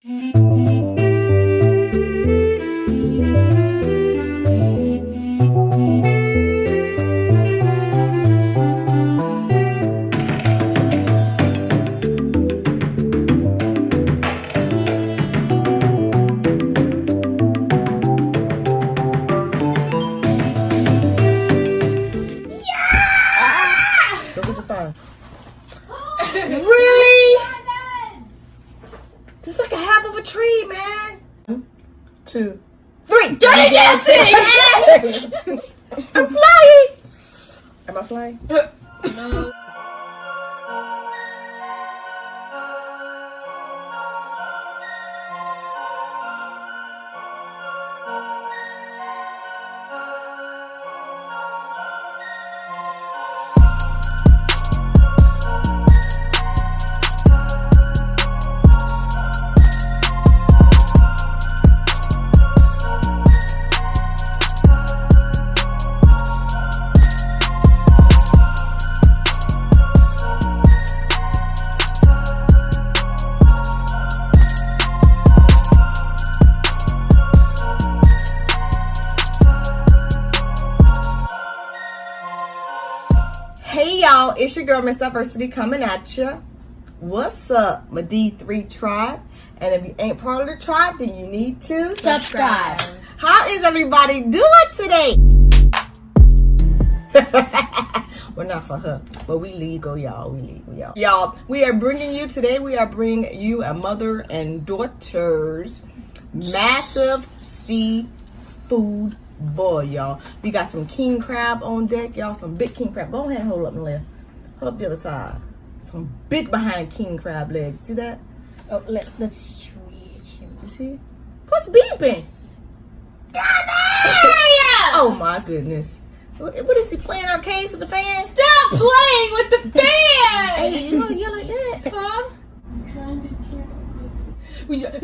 Really? Just like a half of a tree, man. 1, 2, 3. Dirty dancing! I'm flying! Am I flying? No. Hey y'all, it's your girl Miss Diversity coming at ya. What's up, my D3 tribe? And if you ain't part of the tribe, then you need to subscribe. How is everybody doing today? We're not for her, but we legal, y'all. We legal, y'all. Y'all, we are bringing you today. We are bringing you a mother and daughter's massive seafood boy, y'all. We got some king crab on deck, y'all. Some big king crab. Go ahead and hold up, Lele. Hold up the other side. Some big behind king crab legs. See that? Oh, let's reach him. You see? What's beeping? Oh my goodness. What is he playing arcades with the fan? Stop playing with the fan! Hey, you don't yell like that. Huh? I'm trying to turn it.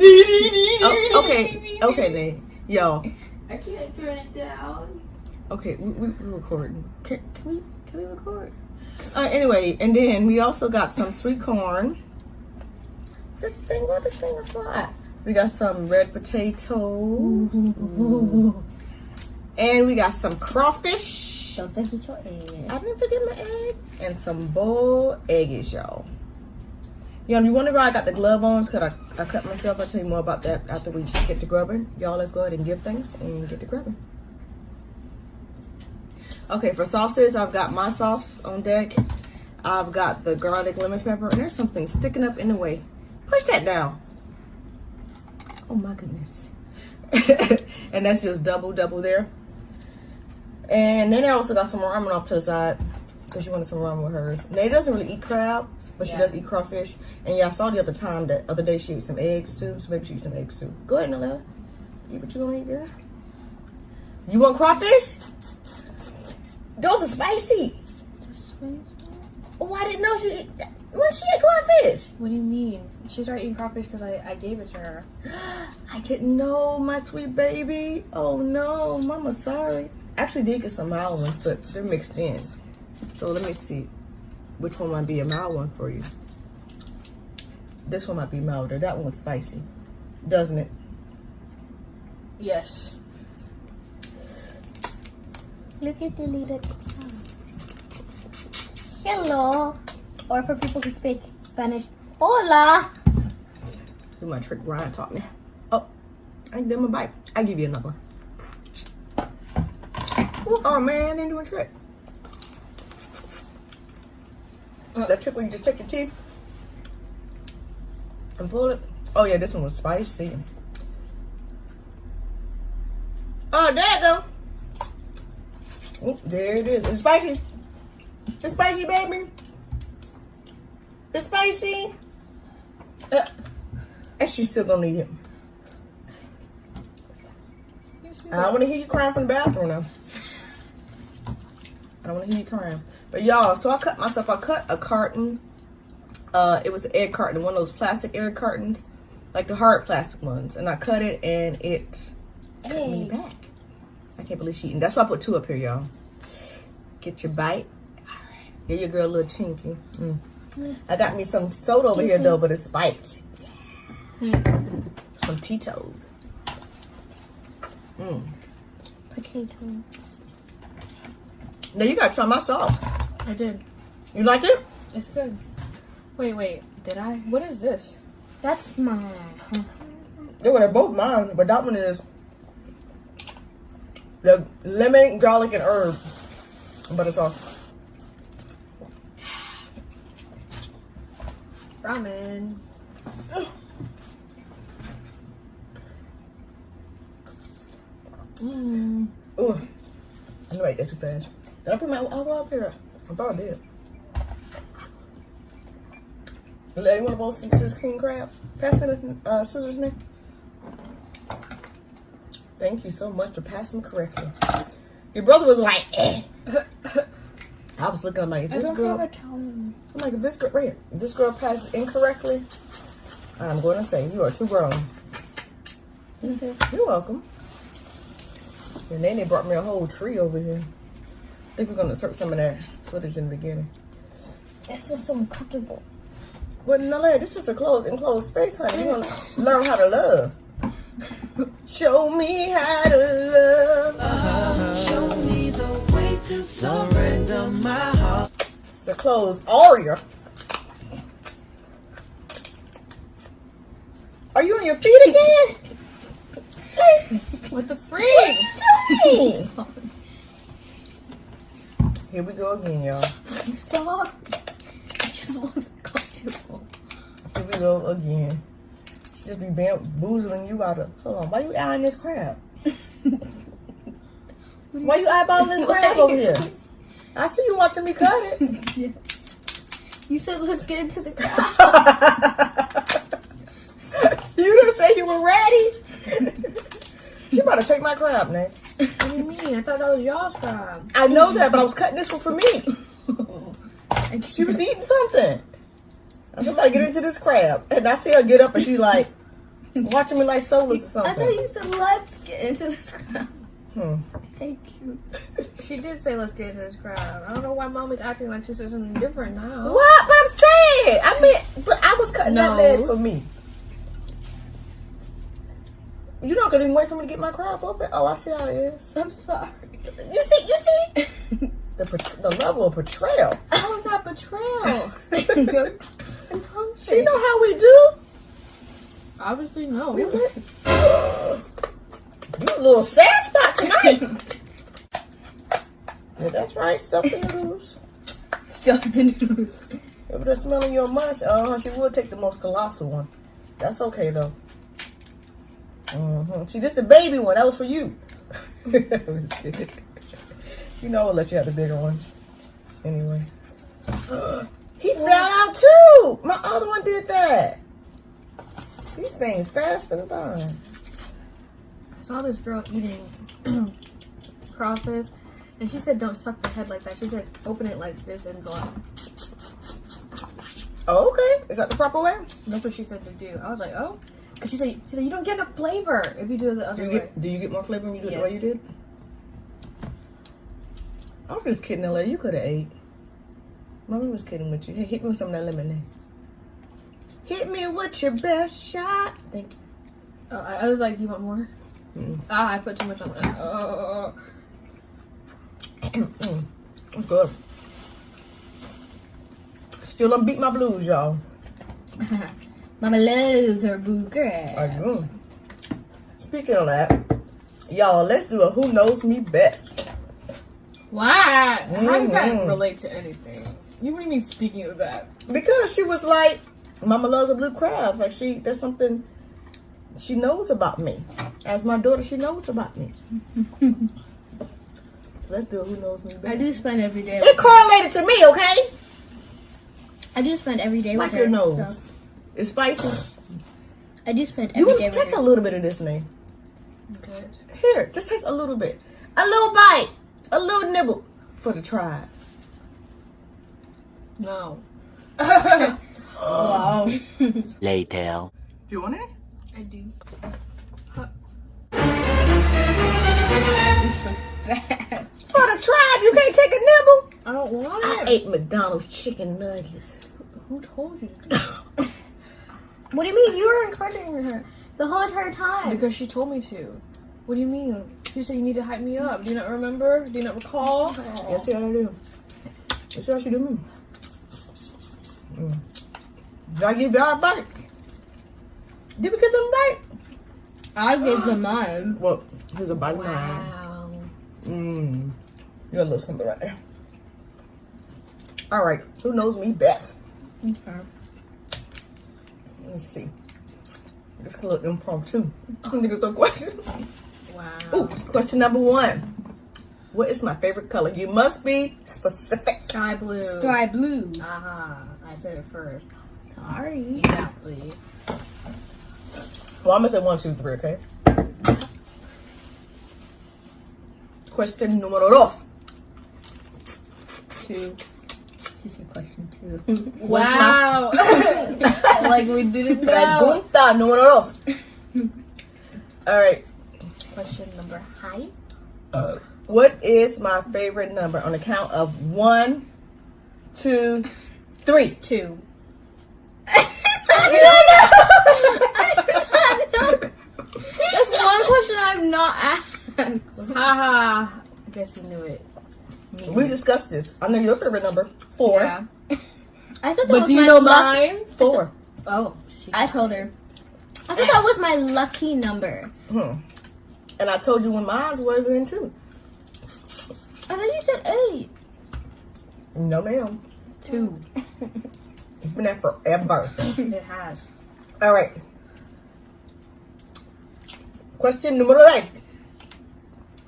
Okay, then. Yo. I can't turn it down. Okay, we're recording. Can we record? Anyway, and then we also got some sweet corn. This thing is flat. We got some red potatoes. Ooh. And we got some crawfish. Don't forget your egg. I didn't forget my egg. And some boiled eggs, y'all. Y'all, you wonder why I got the glove on? Because I cut myself. I'll tell you more about that after we get the grubbing. Y'all, let's go ahead and give thanks and get the grubbing. Okay, for sauces, I've got my sauce on deck. I've got the garlic lemon pepper. And there's something sticking up in the way. Push that down. Oh, my goodness. And that's just double there. And then I also got some ramen off to the side. Because she wanted some ramen with hers. Nay doesn't really eat crabs, but she does eat crawfish. And yeah, I saw the other day she ate some eggs too, so maybe she eat some eggs too. Go ahead, Lele. Eat what you want to eat, girl. You want crawfish? Those are spicy. Oh, I didn't know she ate crawfish. What do you mean? She started eating crawfish because I gave it to her. I didn't know, my sweet baby. Oh no, mama, sorry. I actually did get some mild ones, but they're mixed in. So let me see which one might be a mild one for you. This one might be milder. That one's spicy, doesn't it? Yes. Look at the little hello. Or for people who speak Spanish, hola. Do my trick Ryan taught me. Oh, I did my bite. I give you another one. Ooh, oh man, I didn't do a trick. That trick where you just take your teeth and pull it. Oh yeah, this one was spicy. Oh, there you go. Oh, there it is. It's spicy. It's spicy, baby. It's spicy. And she's still gonna eat it. I don't want to hear you crying from the bathroom now. I don't want to hear you crying. But y'all, so I cut a carton. It was an egg carton, one of those plastic egg cartons, like the hard plastic ones. And I cut it and it cut me back. I can't believe she eating. That's why I put 2 up here, y'all. Get your bite. All right. Give your girl a little chinky. I got me some soda over here though, but it's spiked. Some Tito's. Potato. Now you gotta try my sauce. I did. You like it? It's good. Wait. Did I? What is this? That's mine. They're both mine, but that one is the lemon, garlic, and herb butter sauce. Ramen. Mmm. Ooh, I knew I ate that too fast. Did I put my elbow up here? I thought I did. Lele, you want to both see this king crab? Pass me the scissors, Nick. Thank you so much for passing correctly. Your brother was like, eh. I was looking, I'm like, if this girl, I'm like, if this girl, right here, if this girl passes incorrectly, I'm going to say, you are too grown. Okay. You're welcome. And then they brought me a whole tree over here. I think we're going to insert some of that footage in the beginning. This is so uncomfortable. But no, this is a enclosed space, honey. You want to learn how to love. Show me how to love. Show me the way to surrender my heart. It's a closed area. Are you on your feet again? What the freak? Hey. Here we go again, y'all. You saw? It just wasn't comfortable. Here we go again. She just be bamboozling you out of. Hold on, why you eyeing this crab? Why you eyeballing this crab over here? I see you watching me cut it. Yes. You said let's get into the crab. You didn't say you were ready. She about to take my crab, Nate. What do you mean? I thought that was y'all's crab. I know that, but I was cutting this one for me. She was eating something. I'm about to get into this crab. And I see her get up and she like watching me like soulless or something. I thought you said let's get into this crab. Thank you. She did say let's get into this crab. I don't know why Mommy's acting like she said something different now. What? But I'm saying. I mean, but I was cutting that leg for me. You're not gonna even wait for me to get my crab open? Oh, I see how it is. I'm sorry. You see? The level of betrayal. How is that betrayal? I'm hungry. She know how we do. Obviously, no. You a little sad spot tonight. Yeah, that's right. Stuffed the noodles. Stuffed the noodles. If they're smelling your munch, she would take the most colossal one. That's okay though. See, this the baby one. That was for you. You know I'll let you have the bigger one. Anyway. He fell out too. My other one did that. These things faster than mine. I saw this girl eating crawfish, and she said don't suck the head like that. She said open it like this and go out. Oh, okay. Is that the proper way? That's what she said to do. I was like, oh. Because she said you don't get enough flavor if you do it the other way. Do you get more flavor when you do it Yes. the way you did? I was just kidding, Lele. You could have ate. Mommy was kidding with you. Hey, hit me with some of that lemonade. Hit me with your best shot. Thank you. Oh, I was like, do you want more? Mm. I put too much on that. Oh. That's good. Still don't beat my blues, y'all. Mama loves her boo crab. I do. Speaking of that, y'all, let's do a Who Knows Me Best. Why? How does that Mhm. relate to anything? You what do you mean speaking of that? Because she was like, Mama loves a blue crab. Like that's something she knows about me. As my daughter, she knows about me. Let's do a Who Knows Me Best. I do spend every day. It correlated to me, okay? I do spend every day Like with your her. nose. So It's spicy. I do spend You every want day to with taste her. a little bit of this, Nate? Good. Here, just taste a little bit. A little bite. A little nibble for the tribe. No. Wow. Later. Do you want it? I do. Disrespect. For the tribe, you can't take a nibble. I don't want I it. ate McDonald's chicken nuggets. Who told you to do that? What do you mean? You were encouraging her. The whole entire time. Because she told me to. What do you mean? You said you need to hype me up. Do you not remember? Do you not recall? Yes, yeah, I do. That's what she do. Did I give y'all a bite? Did we get them a bite? I gave them mine. Well, here's a bite of mine. Wow. You're a little something right there. All right, who knows me best? Okay. Let's see. This could look impromptu. Niggas some questions. Wow. Ooh, question number 1. What is my favorite color? You must be specific. Sky blue. Sky blue. I said it first. Sorry. Exactly. Well, I'm gonna say 1, 2, 3, okay? Question numero 2. 2. She said question 2. Wow. Like we didn't know. Pregunta número 2. All right. Question number high. What is my favorite number on the count of 1, 2, 3? 2. You don't know. That's one question I've not asked. Haha. I guess you knew it. We discussed this. I know your favorite number. 4. Yeah. I said that But was do you my know luck- mine? 4. Oh. I told her. I said that was my lucky number. And I told you when mine was in 2. I thought you said 8. No, ma'am. 2. It's been there forever. It has. All right. Question numero 3.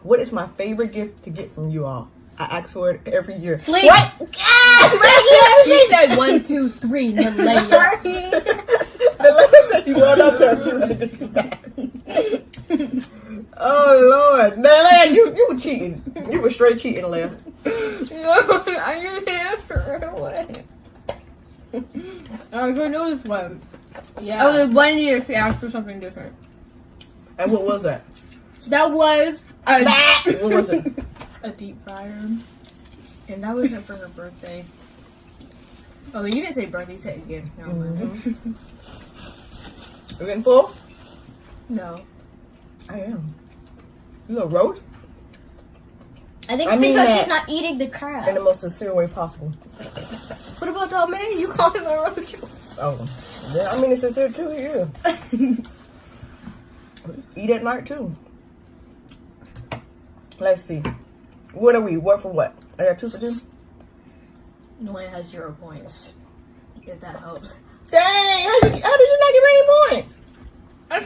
What is my favorite gift to get from you all? I ask for it every year. Sleep. What? She said 1, 2, 3. Malaya. The last thing you want up there. Oh Lord, Lele, you were cheating. You were straight cheating, Lele. I can answer right away. I know this one. Yeah. Oh, the 1 year she asked for something different. And what was that? That was a What was it? A deep fryer. And that wasn't for her birthday. Oh, you didn't say birthday, you said gift. Never mind. You getting full? No. I am. You a roach? I think I it's mean because that she's not eating the crab. in the most sincere way possible. What about that man? You call him a roach? Oh, yeah. I mean, it's sincere too. Yeah. Eat at night too. Let's see. What are we? What for what? I got 2 for 2. Nolan has 0 points. If that helps. Dang! How did you not give her any points? I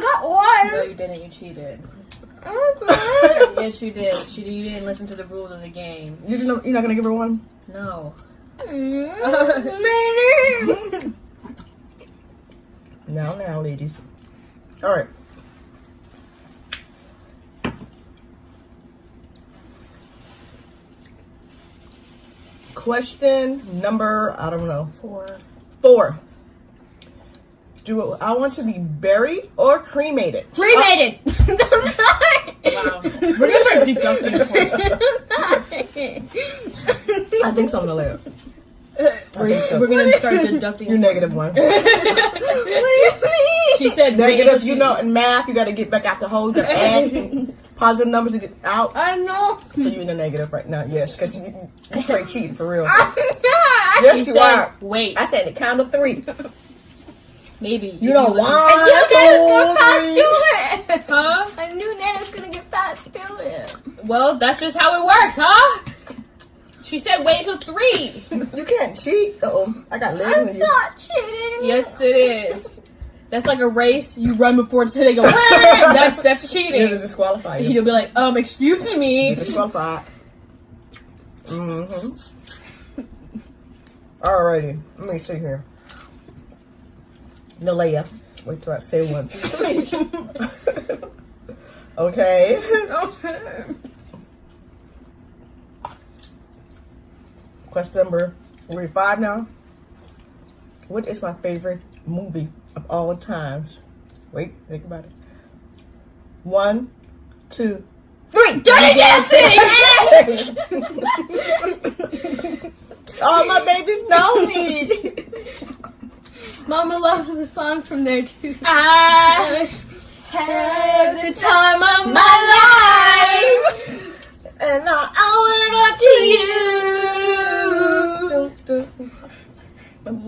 got 1. No, you didn't. You cheated. Okay. Yes, you did. You didn't listen to the rules of the game. You're not gonna give her 1? No. Now, ladies. All right. Question number, I don't know. 4. 4. Do I want to be buried or cremated? Cremated. Wow. We're gonna start deducting points. I think so, Lele. We're gonna start deducting. You're negative 1. What do you mean? She said Negative, you know, in math, you got to get back out the hole. You got to add positive numbers to get out. I know. So you're in the negative right now, yes, because you're straight cheating for real. I'm not. Yes, She you said, are. wait, I said the count of 3. maybe. You know I why? knew Nana's gonna pass to it. Huh? I knew Nana's gonna get past to it. Well, that's just how it works, huh? She said wait till 3. You can't cheat. Uh-oh. I got legs I'm in you. not cheating. Yes, it is. That's like a race. You run before they go. That's You're cheating. disqualified. You'll be like, excuse me. You're disqualified. Mm-hmm. Alrighty. Let me see here. Nalea. Wait till I say 1, 2, 3. Okay. Question number 45 now. What is my favorite movie of all times? Wait, think about it. 1, 2, 3. Dirty Dancing. All my babies know me. Mama loves the song from there too. I had the time of my life, And I owe it up to you.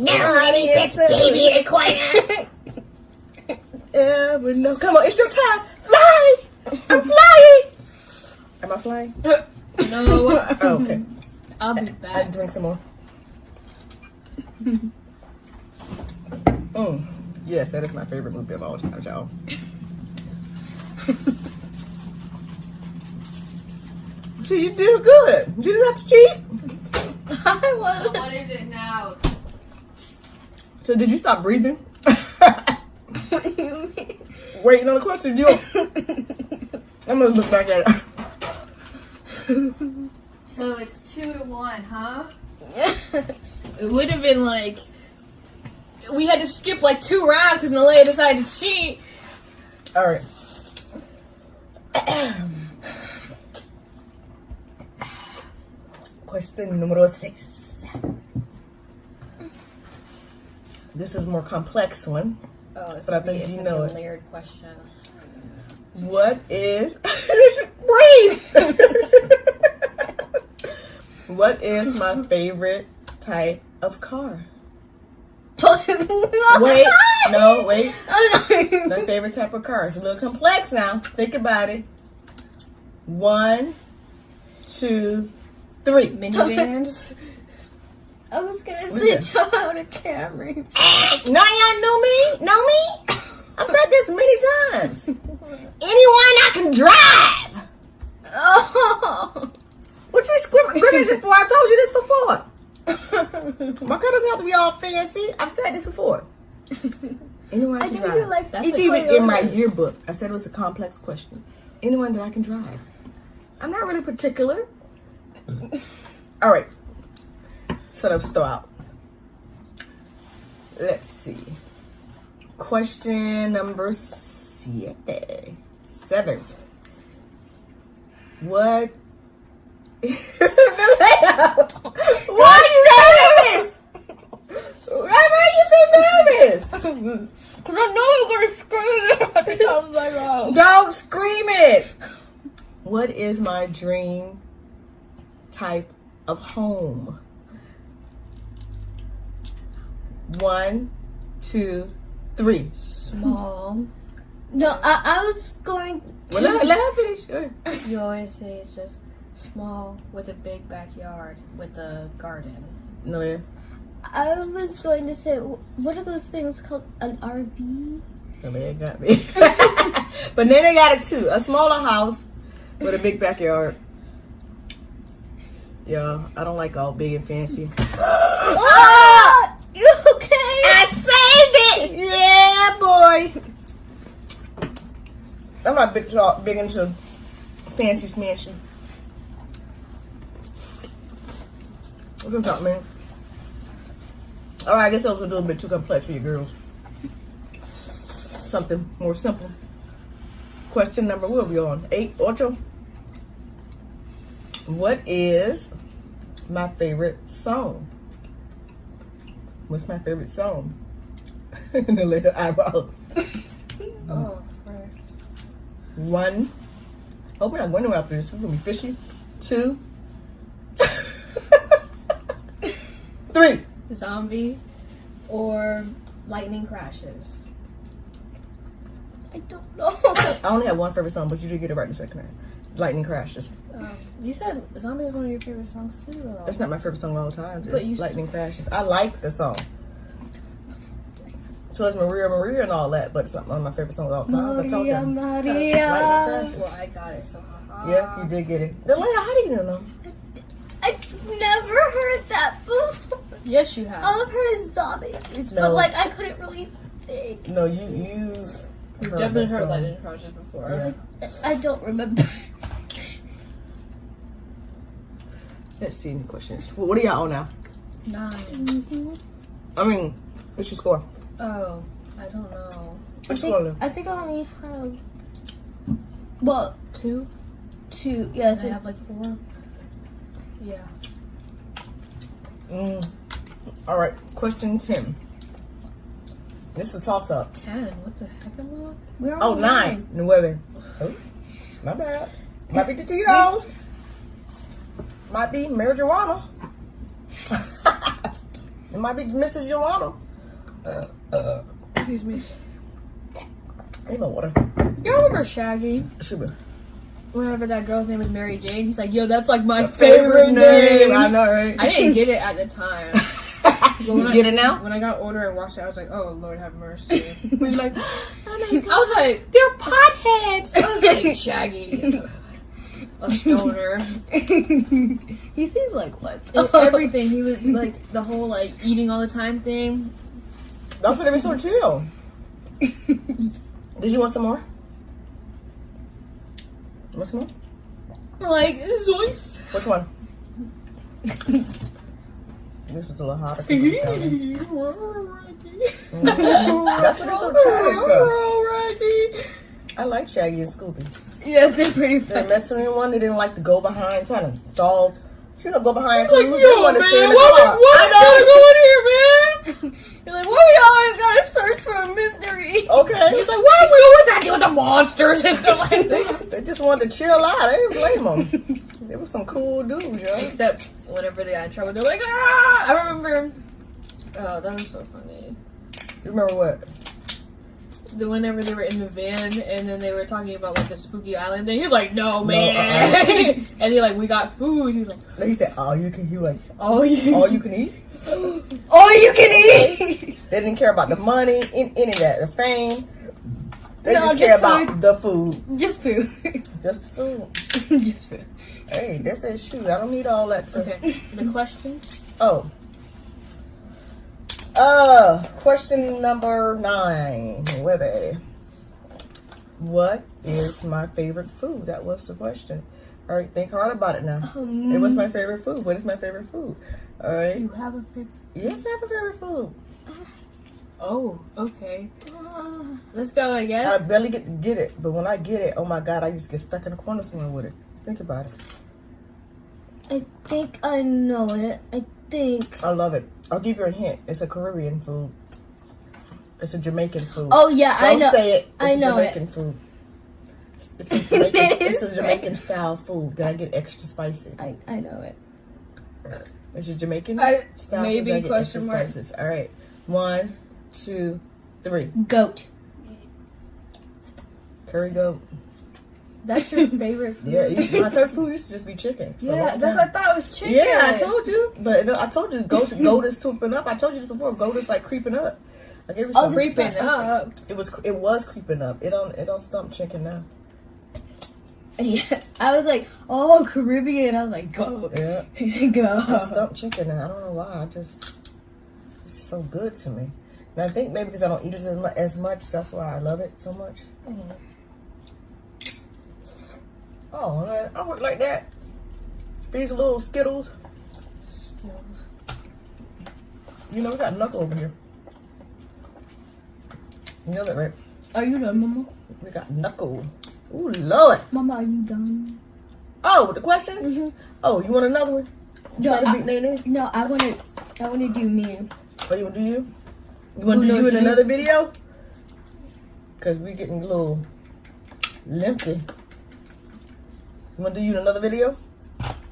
Now ready this baby to quiet. Yeah, but no, come on, it's your time. Fly! I'm flying. Am I flying? No. Oh, okay. I'll be I back. drink some more. Yes, that is my favorite movie of all time, y'all. So you do good. You didn't have to cheat. I was. So what is it now? So did you stop breathing? What do you mean? Waiting on the question. I'm gonna look back at it. So it's 2-1, huh? Yes. It would have been like we had to skip like 2 rounds because Lele decided to cheat. All right. Question number 6. This is a more complex one. Oh, it's But I gonna think be, you it's gonna know be it. a layered question. What is breathe? What is my favorite type of car? Wait, no, wait. My favorite type of car. It's a little complex now. Think about it. 1, 2, 3. Minivans. I was gonna Okay. say Toyota Camry. Now y'all know me? Know me? I've said this many times. Anyone I can drive. Oh. What you scrimmaging for? I told you this before. My car doesn't have to be all fancy. I've said this before. Anyone I I can think you drive. like That's It's a even Toyota. in my yearbook. I said it was a complex question. Anyone that I can drive. I'm not really particular. All right. So let's throw out. Let's see. Question number 7. What? Why are you nervous? Why are you so nervous? Cause I know you're gonna scream it at the top of my mouth. Don't scream it. What is my dream type of home? 1, 2, 3. Small. No, I was going Well, let her finish. Go ahead. You always say it's just small with a big backyard with a garden. No, yeah. I was going to say, what are those things called? An RV? No, man, got me. But then they got it too. A smaller house with a big backyard. Yeah, I don't like all big and fancy. Oh! You okay? I saved it! Yeah, boy. I'm not big into fancy smancy. What you talking, man? Alright, I guess that was a little bit too complex for you girls. Something more simple. Question number, what are we on? 8, 8? What is my favorite song? What's my favorite song? The little eyeball. Oh, right. 1. Hope we're not going anywhere after this. We're gonna be fishy. 2. 3. Zombie or lightning crashes. I don't know. I only have one favorite song, but you did get it right in the second round. Lightning Crashes. You said zombie is one of your favorite songs too, though. That's not my favorite song of all time. But It's you- Lightning Crashes. I like the song. So it's Maria and all that, but it's not one of my favorite songs of all time. I told Maria, them. Maria. Lightning Crashes. Well, I got it, so haha. Yeah, you did get it. Leia, how do you know? I've never heard that before. Yes, you have. All I've heard is zombies, No. but like I couldn't really think. No, you You've definitely that heard song. lightning crashes before. Yeah. I don't remember. Let's see any questions. What are y'all on now? 9. I mean, what's your score? Oh, I don't know. What's your score? I think I only have 2? 2. Yes, I have like 4. Yeah. All right, question 10. This is a toss up. 10. What the heck am I? We're Oh, on 9. 9. Oh, my bad. Might be the Tito's. Might be marijuana. It might be Mrs. Joanna. Excuse me. Ain't no water. You remember Shaggy? Should be. Whenever that girl's name was Mary Jane, he's like, yo, that's like my favorite name. I know, right? I didn't get it at the time. You get it now? When I got older and watched it, I was like, oh, Lord have mercy. We like, Oh my God. I was like, they're potheads. I was like, Shaggy. A stoner. He seems like what? And everything. He was like, the whole like eating all the time thing. That's what it was so chill. Did you want some more? Want some more? Like, zoinks. Which one? This was a little hotter. 'Cause I'm telling you. That's what it's so chill. I like Shaggy and Scooby. Yes, they're pretty They fun. messed with anyone. They didn't like to go behind, trying to solve. You know, go behind. Like, clues. They yo, wanna stay in man, the what car. we gotta go in here, man? You're like, why we always gotta search for a mystery? Okay. He's like, why we always gotta deal with the monsters and stuff like that? They just wanted to chill out. I didn't blame them. They were some cool dudes, yo. Except whenever they got in trouble, they're like, ah! I remember. Oh, that was so funny. You remember what? Whenever they were in the van and then they were talking about like the spooky island thing, he was like, no, man. And he like, we got food. He was like, He said, "All you can." You like, oh, yeah. all you can eat. All you can eat! They didn't care about the money, any of that, the fame. They No, just just care about food. the food, Just food. just the food. Just food. Hey, that's that shoe. I don't need all that. Okay, the question. Oh. Question number 9. Webby. What is my favorite food? That was the question. All right, think hard about it now. Hey, what's my favorite food? What is my favorite food? All right. You have a favorite? Yes, I have a favorite food. Oh, okay. Let's go, I guess. I barely get to get it, but when I get it, oh my God, I just get stuck in the corner somewhere with it. Just think about it. I think I know it. I think. I love it. I'll give you a hint. It's a Caribbean food. It's a Jamaican food. Oh yeah, I know. Don't say it. It's I know a Jamaican food. It's a Jamaican, it's a Jamaican style food. Did I get extra spicy? I know it. It's a Jamaican style maybe food. Did I get question extra mark. spices? All right. 1, 2, 3. Goat. Curry goat. That's your favorite food? Yeah, my favorite food used to just be chicken. for a Yeah, long that's time. what I thought it was chicken. Yeah, I told you. But I told you goat is creeping up. I told you this before. Goat is like creeping up. Like every Oh, single- Creeping up. It was creeping up. It don't stump chicken now. Yes. I was like, oh, Caribbean. I was like, goat. Yeah. Go. It's stump chicken now. I don't know why. It's just so good to me. And I think maybe because I don't eat it as much, that's why I love it so much. Oh, man, I would like that. These little Skittles. You know, we got Knuckle over here. You know that, right? Are you done, Mama? We got Knuckle. Ooh, Lord. Mama, are you done? Oh, the questions? Mhm. Oh, you want another one? No, Try to beat Nene? No, I wanna do me. Oh, you want to do you? You want to do no, you in you. another video? Because we're getting a little lengthy. You want to do you in another video?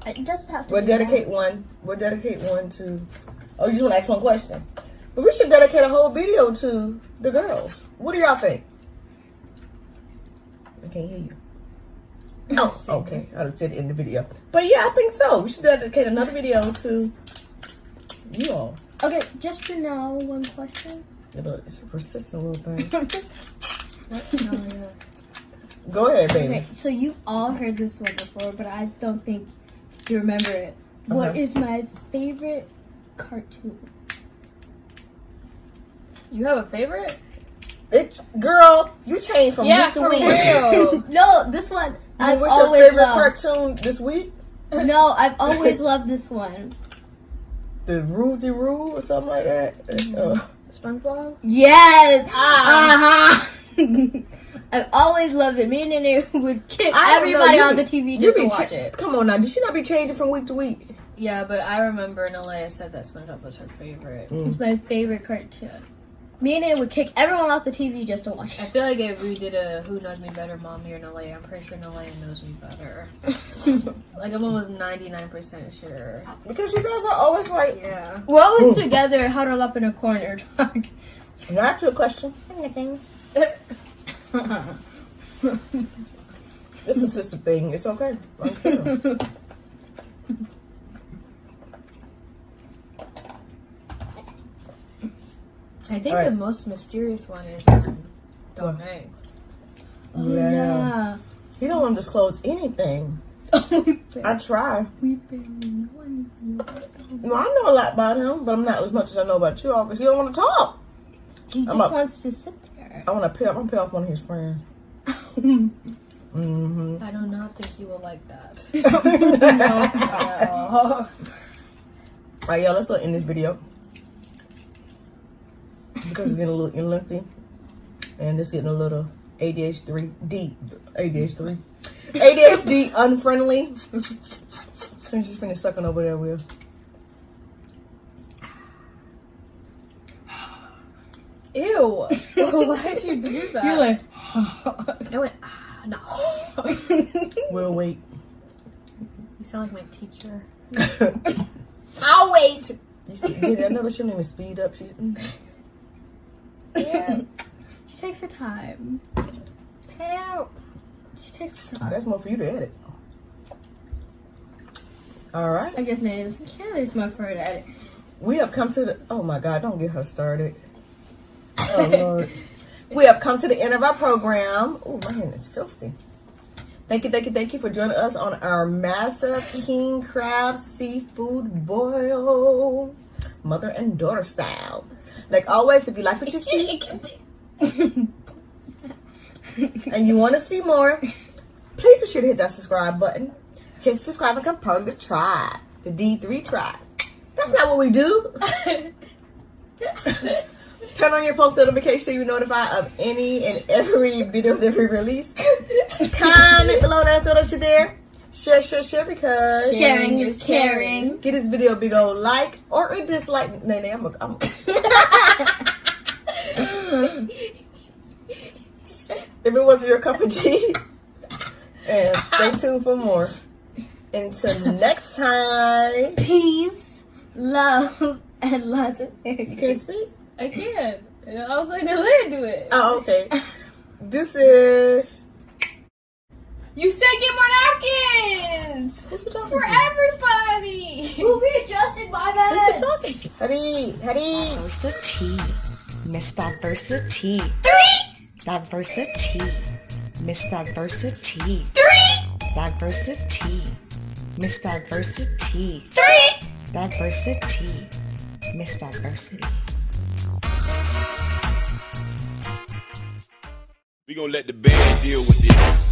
It doesn't have to. We'll be dedicate one. We'll dedicate one to... Oh, you just want to ask one question? But we should dedicate a whole video to the girls. What do y'all think? I can't hear you. Oh, okay. I said it in the video. But yeah, I think so. We should dedicate another video to you all. that. Okay, just for now, one question. It's a persistent little thing. Oh, Go ahead, baby. Okay, so you've all heard this one before, but I don't think you remember it. What is my favorite cartoon? You have a favorite? Girl, you changed from Yeah, week to for week. real. No, this one I've What's your always favorite loved. cartoon this week? No, I've always loved this one. The Rudy Roo or something like that? SpongeBob? Yes. Ah. I've always loved it. Me and Nene would kick I don't know, everybody you on be- the TV you just be to watch cha- it. Come on now, did she not be changing from week to week? Yeah, but I remember in LA I said that SpongeBob was her favorite. It's my favorite cartoon. Me and Nene would kick everyone off the TV just to watch I it. feel like if we did a Who Knows Me Better Mom here in LA, I'm pretty sure LA knows me better. Like, I'm almost 99% sure. Because you guys are always right. Yeah. We're always together, huddled up in a corner. Can I ask you a question? Anything. It's a sister thing. It's okay. I'm sure. I think All right. the most mysterious one is Don't Know. Oh, yeah. He don't want to disclose anything. I try. We barely know anything about him. No, I know a lot about him, but I'm not as much as I know about you all because he don't want to talk. He just wants to sit there. I want to I'm gonna pay off one of his friends. Mm-hmm. I do not think he will like that. All right, y'all, let's go end this video because it's getting a little lengthy and it's getting a little ADHD unfriendly. Since she's finished sucking over there, Will. Ew. Why'd you do that? You're like, I went, no. We'll wait. You sound like my teacher. I'll wait. You see, I noticed she didn't even speed up. She's yeah. She takes her time. Help. She takes her time. that's more for you to edit. All right. I guess Nene doesn't care. There's my for her to edit. We have come to the. Oh my God! Don't get her started. Oh Lord. We have come to the end of our program. Oh, my hand is filthy. Thank you for joining us on our massive king crab seafood boil, mother and daughter style. Like always, if you like what you see and you want to see more, please be sure to hit that subscribe button. Hit subscribe and become part of the tribe, the D3 tribe. That's not what we do. Turn on your post notifications so you're notified of any and every video that we release. Comment below, let us know that you're there. Share because Sharing is caring. Get this video a big old like or a dislike. Nene, I'm if it wasn't your cup of tea. And stay tuned for more. Until next time. Peace, love, and lots of hair. You can't speak? I can't. I was like, Lele, do it. Oh, okay. This is. You said get more napkins Who you talking for to? everybody. Who readjusted my Who you bed? talking to? Hurry. Diversity. Miss Diversity. 3, Diversity. Miss Diversity. 3, Diversity. Miss Diversity. 3. Diversity. Miss Diversity. We gonna let the band deal with this.